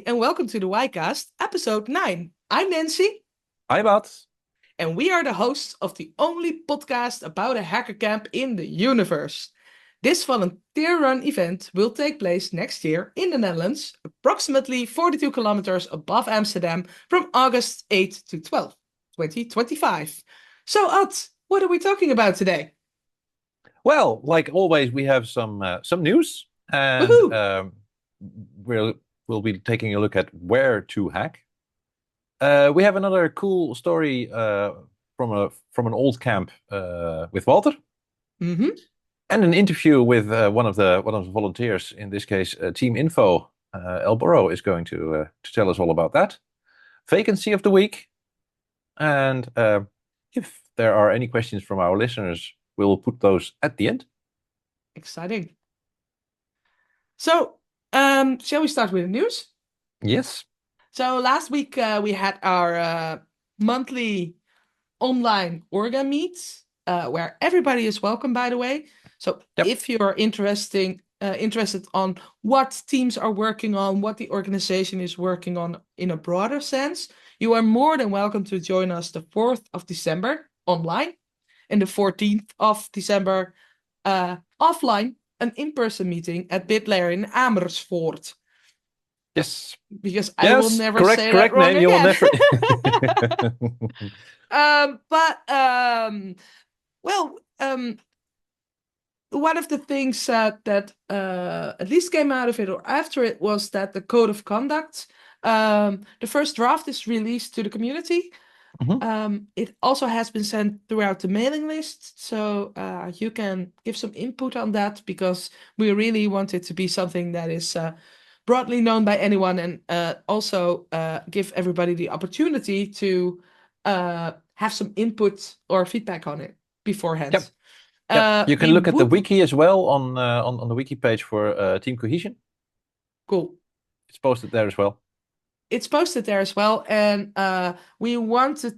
and welcome to the WHYcast, episode 9. I'm Nancy. Hi, Bart. And we are the hosts of the only podcast about a hacker camp in the universe. This volunteer-run event will take place next year in the Netherlands, approximately 42 kilometers above Amsterdam, from August 8 to 12, 2025. So, Ad, what are we talking about today? Well, like always, we have some news, and we'll be taking a look at where to hack. We have another cool story from an old camp with Walter, Mm-hmm. and an interview with one of the volunteers. In this case, Team Info. Elborro is going to tell us all about that. Vacancy of the week, and if there are any questions from our listeners, we'll put those at the end. Exciting. So, shall we start with the news? Yes. So last week we had our monthly online orga meets where everybody is welcome, by the way. So if you're interested on what teams are working on, what the organization is working on in a broader sense, you are more than welcome to join us the 4th of December online and the 14th of December offline, an in-person meeting at Bitlayer in Amersfoort. Yes. Because I will never say that wrong name. again. You will never. One of the things that at least came out of it or after it was that the code of conduct, the first draft is released to the community. Mm-hmm. It also has been sent throughout the mailing list, so you can give some input on that because we really want it to be something that is broadly known by anyone, and also give everybody the opportunity to have some input or feedback on it beforehand. Yep. You can look at the wiki as well on the wiki page for Team Cohesion. Cool. It's posted there as well. It's posted there as well, and we want to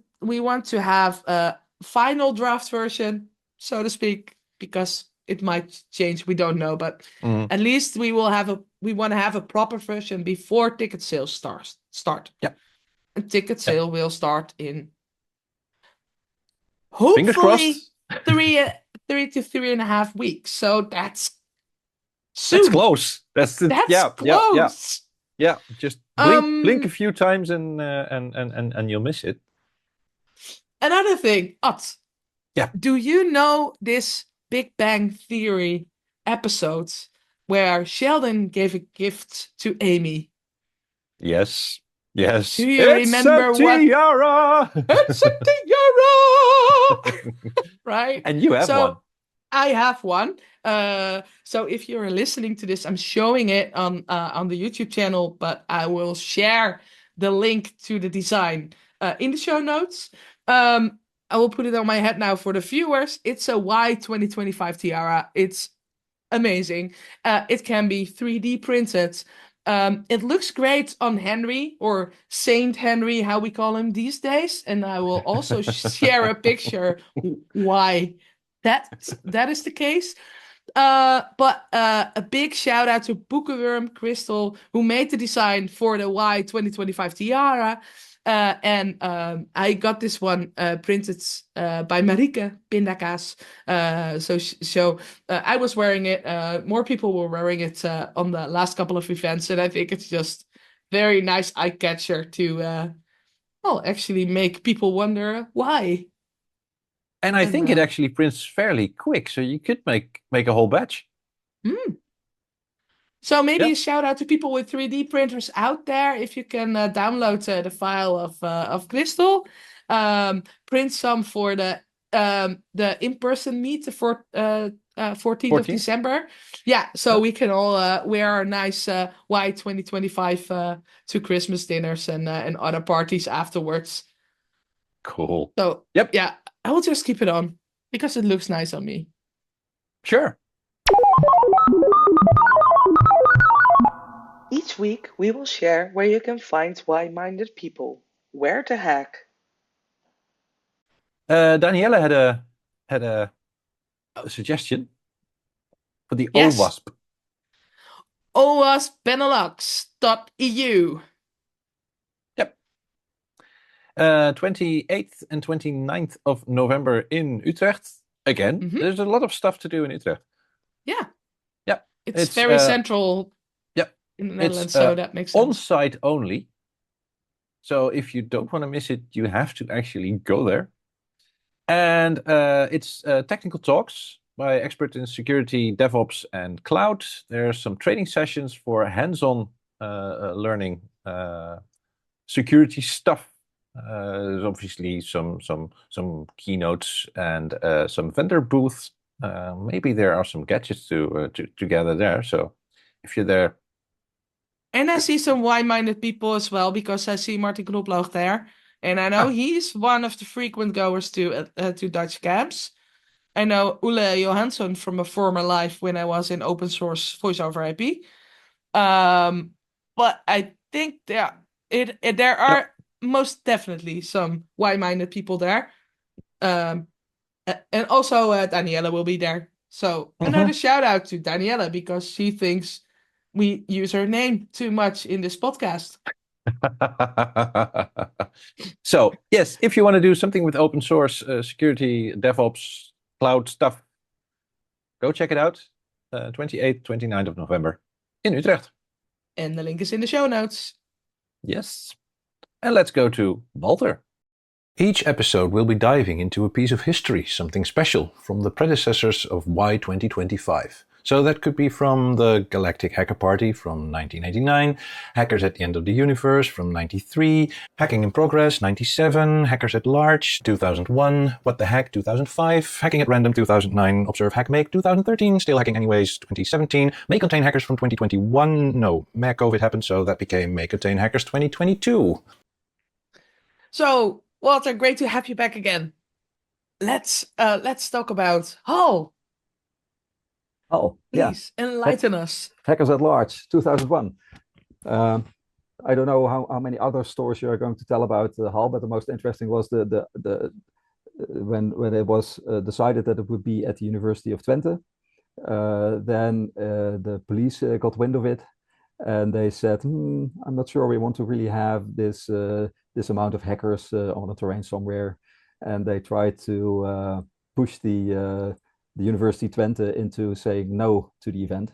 have a final draft version, so to speak, because it might change. We don't know, but at least we want to have a proper version before ticket sales start. Yeah. And ticket sale will start in Fingers hopefully crossed. 3 to 3.5 weeks. So that's soon. That's close. That's close. Yeah. Just blink a few times and you'll miss it. Another thing, Yeah. Do you know this Big Bang Theory episode where Sheldon gave a gift to Amy? Yes. Do you remember what? Tiara! It's a tiara! Right? And you have one. I have one. So if you're listening to this, I'm showing it on the YouTube channel, but I will share the link to the design in the show notes. I will put it on my head now for the viewers. It's a WHY2025 tiara. It's amazing. It can be 3D printed. It looks great on Henry, or Saint Henry, how we call him these days. And I will also share a picture why that is the case. But a big shout out to Boekenworm Crystal, who made the design for the WHY2025 tiara. And I got this one printed by Marieke Pindakaas. So I was wearing it. More people were wearing it on the last couple of events, and I think it's just very nice eye catcher to actually make people wonder why. And I think it actually prints fairly quick, so you could make a whole batch. So maybe a shout out to people with 3D printers out there. If you can download the file of Crystal, print some for the in-person meet for 14th of December. Yeah, so we can all wear our nice WHY2025 to Christmas dinners and other parties afterwards. Cool. So yeah, I will just keep it on because it looks nice on me. Sure. Each week, we will share where you can find why-minded people, where to hack. Danielle had a suggestion for the OWASP. OWASPbenelux.eu. 28th and 29th of November in Utrecht. Again, there's a lot of stuff to do in Utrecht. Yeah. Yeah. It's very central in the Netherlands, so that makes sense. On-site only. So if you don't want to miss it, you have to actually go there. And it's technical talks by experts in security, DevOps, and cloud. There are some training sessions for hands-on learning security stuff. There's obviously some keynotes and some vendor booths. Maybe there are some gadgets to gather there. So if you're there. And I see some Y-minded people as well, because I see Martin Knoploch there. And I know he's one of the frequent goers to Dutch camps. I know Ule Johansson from a former life when I was in open source voice over IP. But I think there are most definitely some Y-minded people there. And also Daniela will be there. So another shout out to Daniela, because she thinks we use her name too much in this podcast. So yes, if you want to do something with open source, security, DevOps, cloud stuff, go check it out. 28th, 29th of November in Utrecht. And the link is in the show notes. Yes. And let's go to Walter. Each episode will be diving into a piece of history, something special from the predecessors of WHY2025. So that could be from the Galactic Hacker Party from 1989, Hackers at the End of the Universe from 93, Hacking in Progress 97, Hackers at Large 2001, What the Hack 2005, Hacking at Random 2009, Observe Hack Make 2013, Still Hacking Anyways 2017, May Contain Hackers from 2021, no, COVID happened, so that became May Contain Hackers 2022. So, Walter, great to have you back again. Let's talk about Hull. Oh, please enlighten us. Hackers at Large, 2001. I don't know how many other stories you are going to tell about Hull, but the most interesting was the when it was decided that it would be at the University of Twente. Then the police got wind of it, and they said, "I'm not sure we want to really have this amount of hackers on the terrain somewhere," and they tried to push the University Twente into saying no to the event.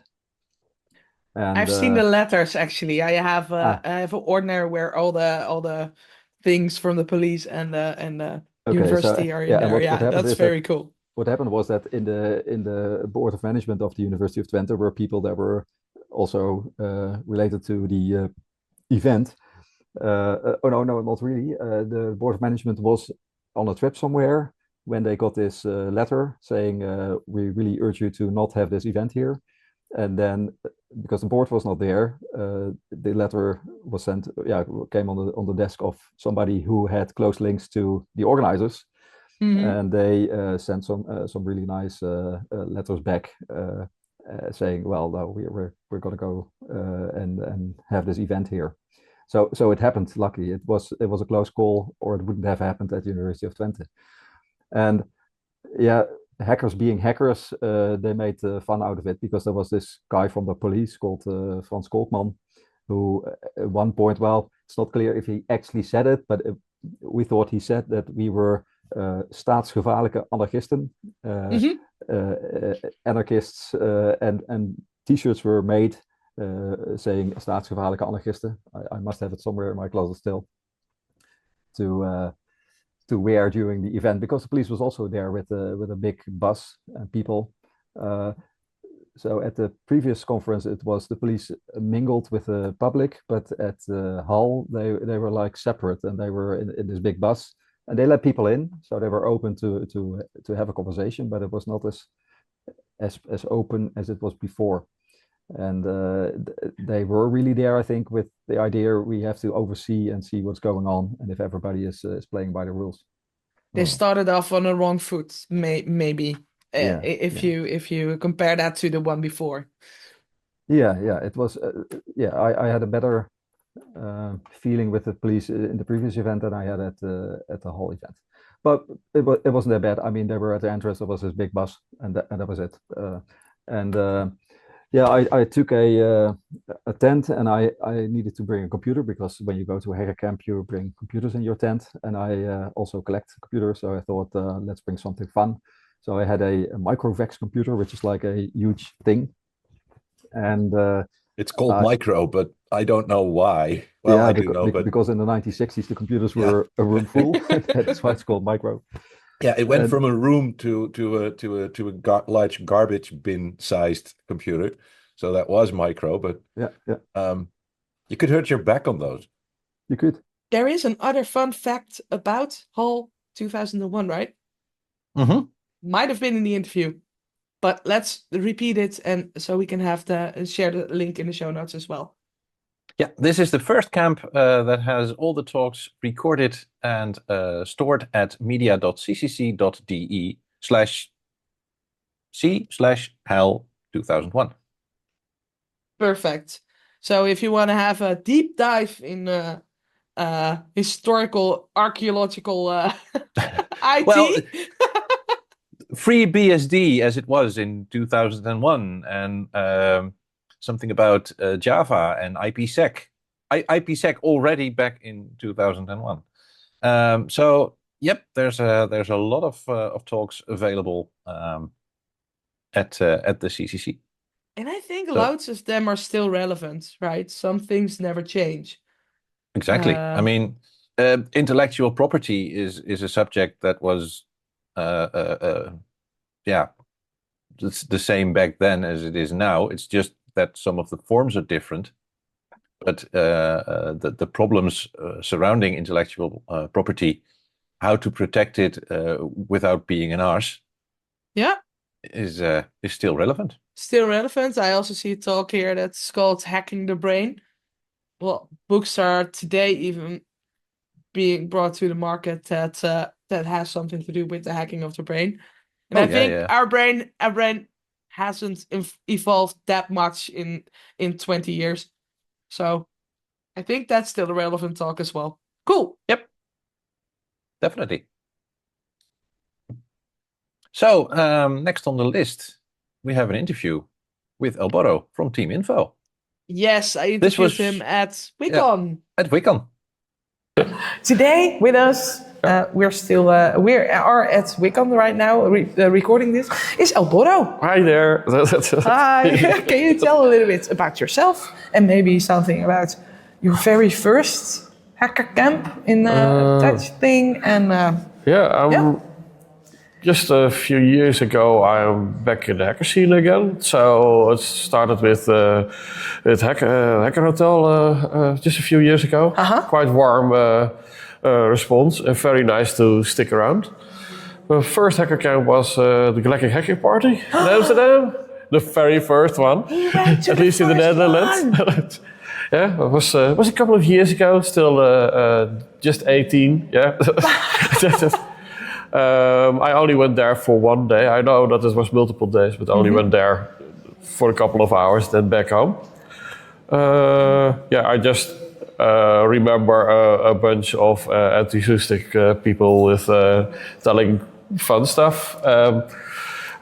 And I've seen the letters actually. I have an ordner where all the things from the police and the university are in there. That's very cool. What happened was that in the board of management of the University of Twente were people that were also related to the event. Oh no, not really. The board of management was on a trip somewhere when they got this letter saying, we really urge you to not have this event here. And then, because the board was not there, the letter was sent, came on the desk of somebody who had close links to the organizers. And they sent some really nice letters back saying, well, no, we're going to go and have this event here. So it happened, luckily. It was a close call, or it wouldn't have happened at the University of Twente. And hackers being hackers, they made fun out of it, because there was this guy from the police called Frans Kolkman, who at one point, well, it's not clear if he actually said it, but we thought he said that we were staatsgevaarlijke anarchisten, anarchists, and t-shirts were made saying staatsgevaarlijke anarchisten. I must have it somewhere in my closet still to wear during the event, because the police was also there with a big bus and people. So at the previous conference, it was the police mingled with the public, but at Hull, they were like separate, and they were in this big bus, and they let people in, so they were open to have a conversation, but it was not as open as it was before. And they were really there, I think, with the idea we have to oversee and see what's going on, and if everybody is playing by the rules. They started off on the wrong foot, maybe. If you compare that to the one before. It was. I had a better feeling with the police in the previous event than I had at the whole event. But it wasn't that bad. I mean, they were at the entrance. There was this big bus, and that was it. Yeah, I took a tent, and I needed to bring a computer, because when you go to a hacker camp, you bring computers in your tent, and I also collect computers. So I thought, let's bring something fun. So I had a Microvex computer, which is like a huge thing, and It's called micro, but I don't know why. Well, yeah, I do know, but because in the 1960s the computers were a room full. That's why it's called micro. yeah, it went And from a room to large garbage bin sized computer. So that was micro, but yeah, you could hurt your back on those. you could. There is another fun fact about HAL 2001, right? Mm-hmm. Might have been in the interview, but let's repeat it, and so we can have share the link in the show notes as well. Yeah, this is the first camp that has all the talks recorded and stored at media.ccc.de/c/HAL 2001. Perfect. So if you want to have a deep dive in historical, archaeological IT. Well, free BSD as it was in 2001, and something about Java and IPsec. IPsec already back in 2001. So yep, there's a lot of talks available at the CCC. And I think loads of them are still relevant, right? Some things never change. Exactly. I mean, intellectual property is a subject that was, yeah, it's the same back then as it is now. It's just that some of the forms are different, but the problems surrounding intellectual property, how to protect it without being an arse, yeah, is still relevant. Still relevant. I also see a talk here that's called Hacking the Brain. Well, books are today even being brought to the market that has something to do with the hacking of the brain. And I think our brain hasn't evolved that much in 20 years. So I think that's still a relevant talk as well. Cool. Yep. Definitely. So next on the list, we have an interview with Elborro from Team Info. Yes, I interviewed him at WHYcon. Yeah, at WHYcon. Today with us, we are at WHYcon right now, recording this, is Elborro. Hi there. Hi. Can you tell a little bit about yourself and maybe something about your very first hacker camp in Dutch thing? And just a few years ago, I'm back in the hacker scene again. So it started with Hackerhotel just a few years ago. Quite warm response and very nice to stick around. The first hacker camp was the Galactic Hacking Party in Amsterdam. The very first one, at least in the Netherlands. Yeah, it was a couple of years ago, still just 18. Yeah. I only went there for one day. I know that it was multiple days, but I only went there for a couple of hours, then back home. I just remember a bunch of enthusiastic people with telling fun stuff.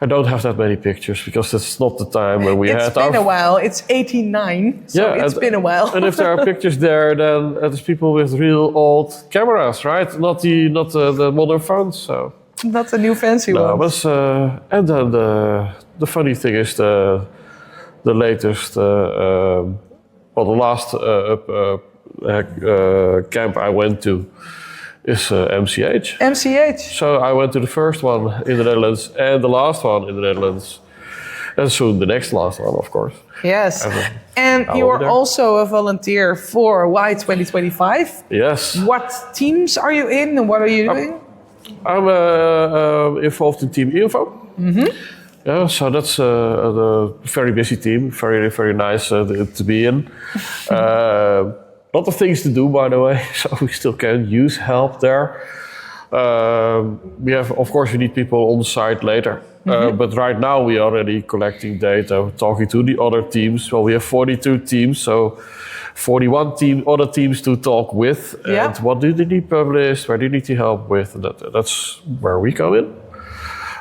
I don't have that many pictures because it's not the time when we had. It's been a while. It's 89, so it's been a while. And if there are pictures there, then it's people with real old cameras, right? Not the modern phones. So not the new fancy ones. And then the funny thing is the latest, the last camp I went to is MCH. MCH. So I went to the first one in the Netherlands and the last one in the Netherlands. And soon the next last one, of course. Yes. And you are also a volunteer for WHY2025. Yes. What teams are you in and what are you doing? I'm involved in Team Info. Yeah, so that's a very busy team. Very, very nice to be in. Lot of things to do, by the way, so we still can use help there. We need people on site later. But right now we are already collecting data, talking to the other teams. Well, we have 42 teams, so 41 other teams to talk with. And what do they need published? Where do they need help with? And that's where we come in.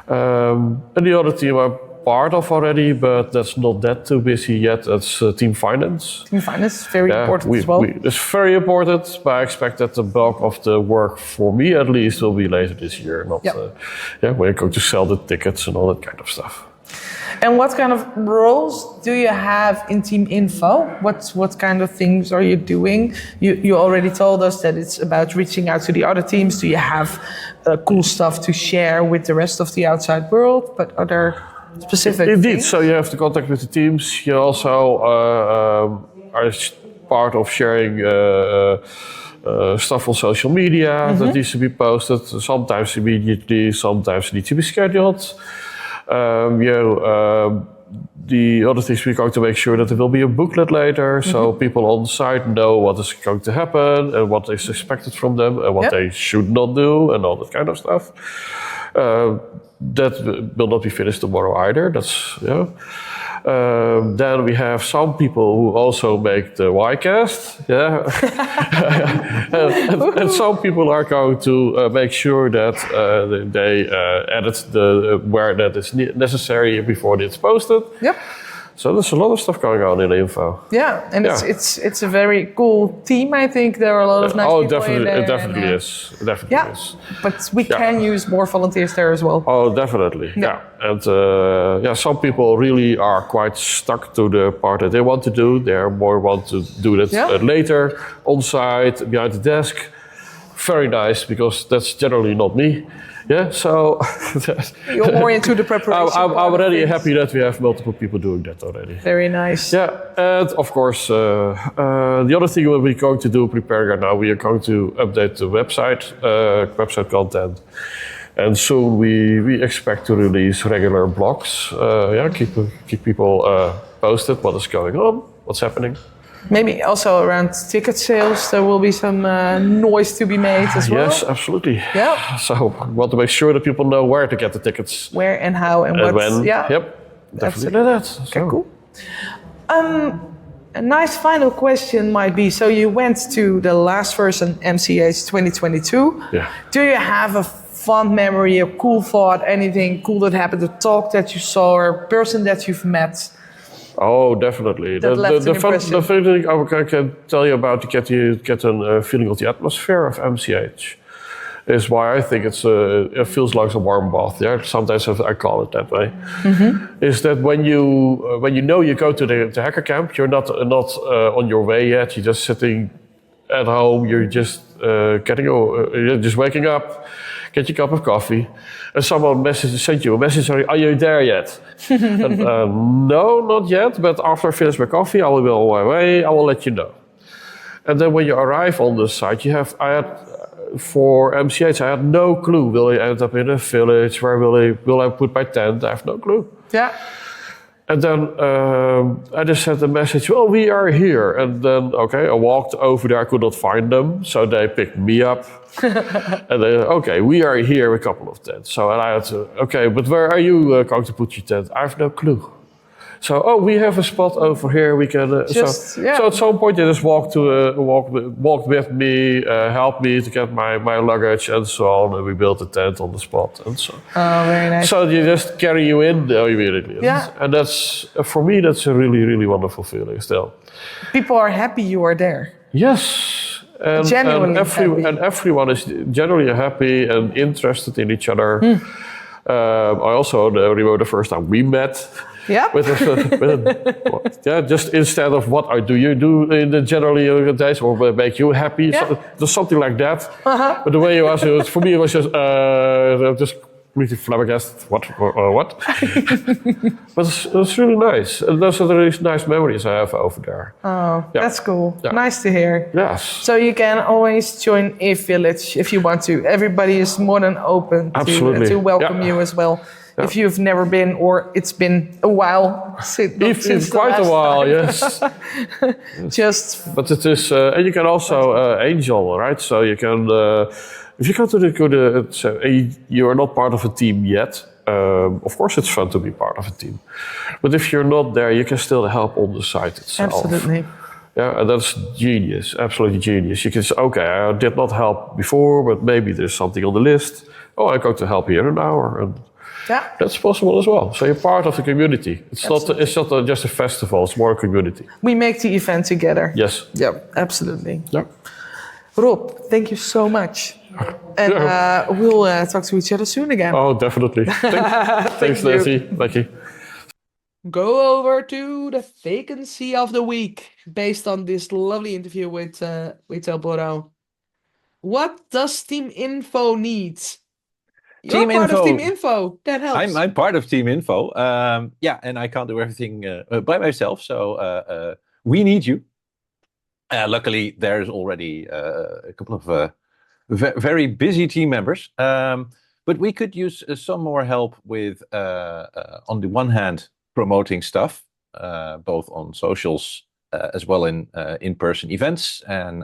And the other team, I'm part of already, but that's not that too busy yet. That's team finance. Team finance is very important as well. It's very important, but I expect that the bulk of the work, for me at least, will be later this year. Not, we're going to sell the tickets and all that kind of stuff. And what kind of roles do you have in Team Info? What kind of things are you doing? You already told us that it's about reaching out to the other teams. Do you have cool stuff to share with the rest of the outside world? But other specific Indeed, things? so you have the contact with the teams. You also are part of sharing stuff on social media that needs to be posted. Sometimes immediately, sometimes need to be scheduled. The other things we're going to make sure that there will be a booklet later, so people on site know what is going to happen and what is expected from them and what they should not do and all that kind of stuff. That will not be finished tomorrow either. That's then we have some people who also make the WHYcast, and some people are going to make sure that they edit where that is necessary before it's posted. Yep. So there's a lot of stuff going on in info. Yeah, and it's a very cool team. I think there are a lot of nice people in there. It definitely is. It definitely is. But we can use more volunteers there as well. Oh, definitely. Yeah. And some people really are quite stuck to the part that they want to do. They more want to do that later, on site, behind the desk. Very nice, because that's generally not me. Yeah, so you're more into the preparation. I'm already happy that we have multiple people doing that already. Very nice. Yeah, and of course, the other thing we're going to do, preparing right now, we are going to update the website content, and soon we expect to release regular blogs. Keep people posted what is going on, what's happening. Maybe also around ticket sales, there will be some noise to be made as well. Yes, absolutely. Yeah. So we want to make sure that people know where to get the tickets. Where and how and what. When. Yeah. Yep. Definitely that. Okay, cool. A nice final question might be, so you went to the last version, MCH 2022. Yeah. Do you have a fond memory, a cool thought, anything cool that happened, a talk that you saw, or a person that you've met? Oh, definitely. The thing I can tell you about to get a feeling of the atmosphere of MCH is why I think it feels like a warm bath. Yeah, sometimes I call it that way. Is that when you know you go to the hacker camp, you're not on your way yet. You're just sitting at home. You're just you're just waking up, get your cup of coffee, and someone sent you a message. Are you there yet? And, no, not yet. But after I finish my coffee, I will be on my way. I will let you know. And then when you arrive on the site, for MCH, I had no clue. Will I end up in a village? Where will I put my tent? I have no clue. Yeah. And then I just sent a message, well, we are here. And then, I walked over there. I could not find them. So they picked me up. And then, we are here with a couple of tents. So and I had to, but where are you going to put your tent? I have no clue. So, we have a spot over here. We can. So at some point, they just walked with me, helped me to get my luggage and so on, and we built a tent on the spot and so. Oh, very nice. So they just carry you in immediately. Yeah. And that's for me. That's a really, really wonderful feeling. Still, people are happy you are there. Yes. And everyone is generally happy and interested in each other. I also remember the first time we met. Yeah. Just instead of what do you do in the generally days or make you happy, just something like that. But the way you asked it, for me, it was just completely flabbergasted. What? But it's really nice. And those are the really nice memories I have over there. Oh, that's cool. Yeah. Nice to hear. Yes. So you can always join a village if you want to. Everybody is more than open to welcome you as well. Yeah. If you've never been, or it's been a while since quite a while, yes. But it is, and you can also angel, right? So you can, if you go to you are not part of a team yet. Of course, it's fun to be part of a team, but if you're not there, you can still help on the site itself. Absolutely. Yeah, and that's genius, absolutely genius. You can say, I did not help before, but maybe there's something on the list. I'm going to help here an hour. And Yeah. That's possible as well. So you're part of the community. It's not just a festival, it's more a community. We make the event together. Yes. Yeah, absolutely. Yeah. Rob, thank you so much. And we'll talk to each other soon again. Oh, definitely. Thanks, Nancy. Thank you. Go over to the vacancy of the week based on this lovely interview with Elborro. What does Team Info need? You're part of Team Info. That helps. I'm part of Team Info. And I can't do everything by myself. So we need you. Luckily, there's already a couple of very busy team members. But we could use some more help with, on the one hand, promoting stuff, both on socials as well in-person events, and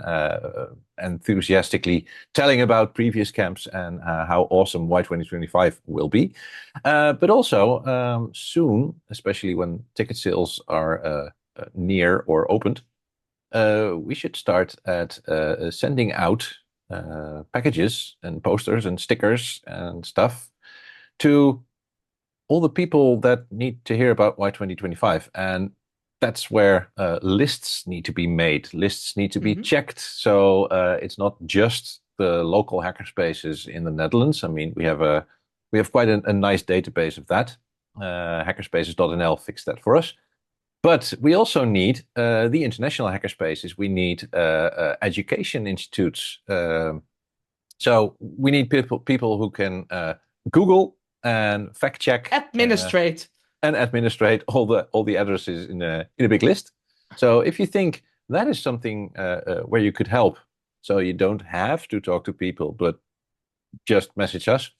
enthusiastically telling about previous camps and how awesome WHY2025 will be. But also soon, especially when ticket sales are near or opened, we should start at sending out packages and posters and stickers and stuff to all the people that need to hear about WHY2025. And that's where lists need to be made. Lists need to be checked. So it's not just the local hackerspaces in the Netherlands. I mean, we have quite a nice database of that. Hackerspaces.nl fixed that for us. But we also need the international hackerspaces. We need education institutes. So we need people who can Google and fact check, administrate all the addresses in a big list. So if you think that is something where you could help, so you don't have to talk to people, but just message us,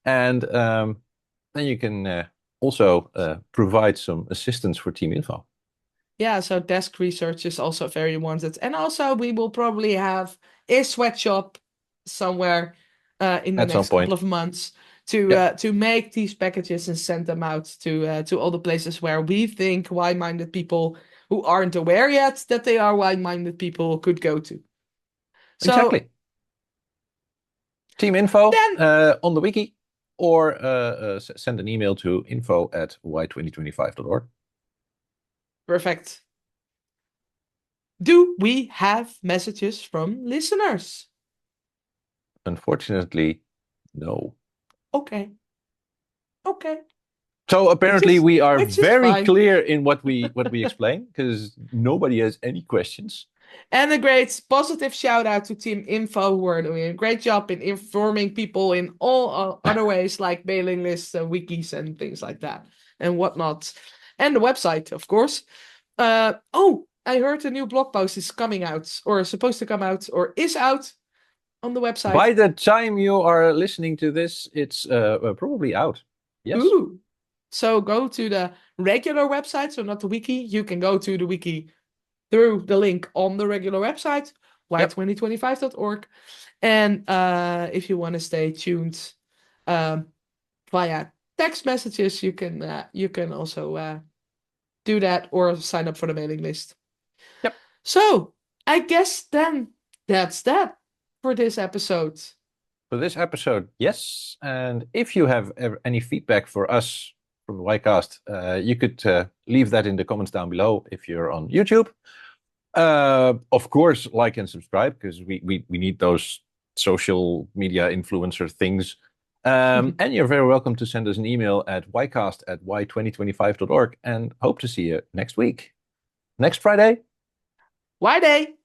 and then you can also provide some assistance for Team Info. Yeah, so desk research is also very wanted, and also we will probably have a sweatshop somewhere in the next couple of months to make these packages and send them out to all the places where we think why-minded people who aren't aware yet that they are why-minded people could go to. So, exactly. Team Info on the wiki, or send an email to info@why2025.org. Perfect. Do we have messages from listeners? Unfortunately, no. Okay. So apparently we are very clear in what we explain, because nobody has any questions. And a great positive shout out to Team Info, who are doing a great job in informing people in all other ways, like mailing lists and wikis and things like that and whatnot. And the website, of course. I heard a new blog post is coming out, or supposed to come out, or is out on the website. By the time you are listening to this, it's probably out. Yes. Ooh. So go to the regular website, so not the wiki. You can go to the wiki through the link on the regular website, why2025.org. And if you want to stay tuned via text messages, you can also do that, or sign up for the mailing list. Yep. So I guess then that's that for this episode. For this episode, yes. And if you have any feedback for us from the WHYcast, you could leave that in the comments down below if you're on YouTube. Of course, like and subscribe, because we need those social media influencer things. And you're very welcome to send us an email at whycast@why2025.org, and hope to see you next week. Next Friday. WHYday.